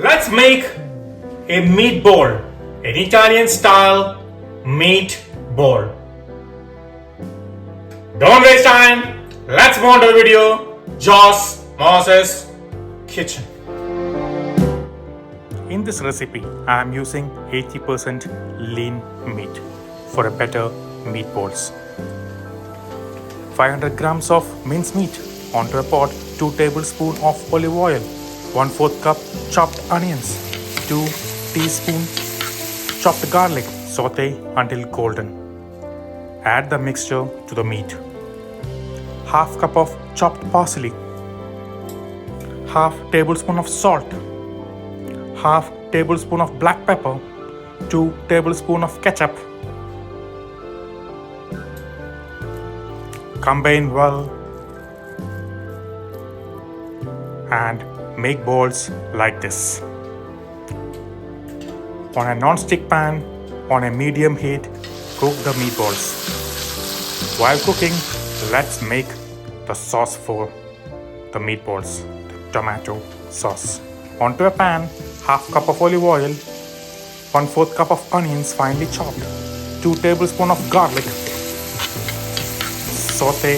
let's make a meatball, an Italian style meatball. Don't waste time, let's move on to the video. Joss Moses Kitchen. In this recipe, I am using 80% lean meat for a better meatballs. 500 grams of minced meat onto a pot, 2 tablespoons of olive oil, 1/4 cup chopped onions, 2 teaspoons chopped garlic, saute until golden. Add the mixture to the meat. Half cup of chopped parsley, half tablespoon of salt, half tablespoon of black pepper, 2 tablespoons of ketchup. Combine well and make balls like this. On a non-stick pan on a medium heat, cook the meatballs. While cooking, let's make the sauce for the meatballs, the tomato sauce. Onto a pan, half cup of olive oil, 1/4 cup of onions finely chopped, 2 tablespoons of garlic. Saute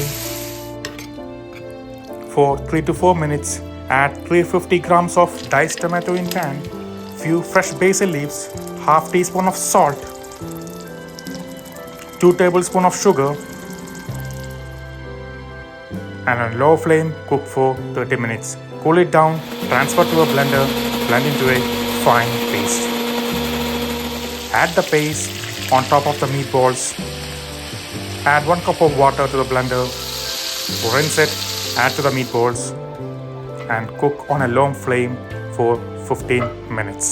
for 3 to 4 minutes. Add 350 grams of diced tomato in pan, few fresh basil leaves, half teaspoon of salt, 2 tablespoons of sugar, and on low flame cook for 30 minutes. Cool it down, transfer to a blender, blend into a fine paste. Add the paste on top of the meatballs. Add 1 cup of water to the blender, rinse it, add to the meatballs, and cook on a long flame for 15 minutes.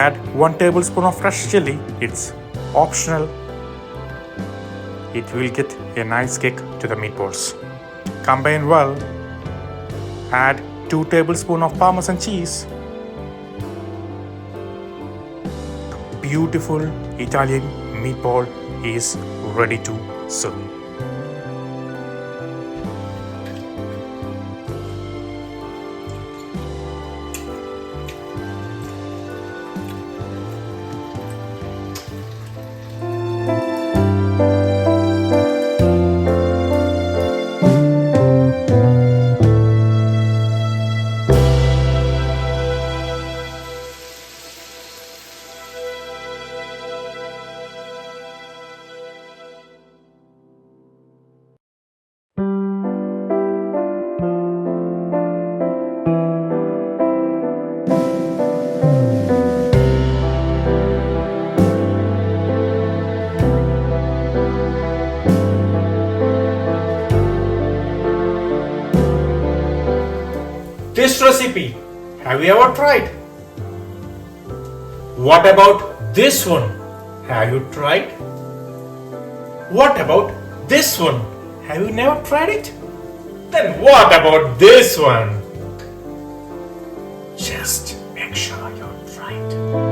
Add 1 tablespoon of fresh chili, it's optional. It will get a nice kick to the meatballs. Combine well, add 2 tablespoons of Parmesan cheese. Beautiful Italian meatball is ready to serve. This recipe, have you ever tried? What about this one? Have you tried? What about this one? Have you never tried it? Then what about this one? Just make sure you try it.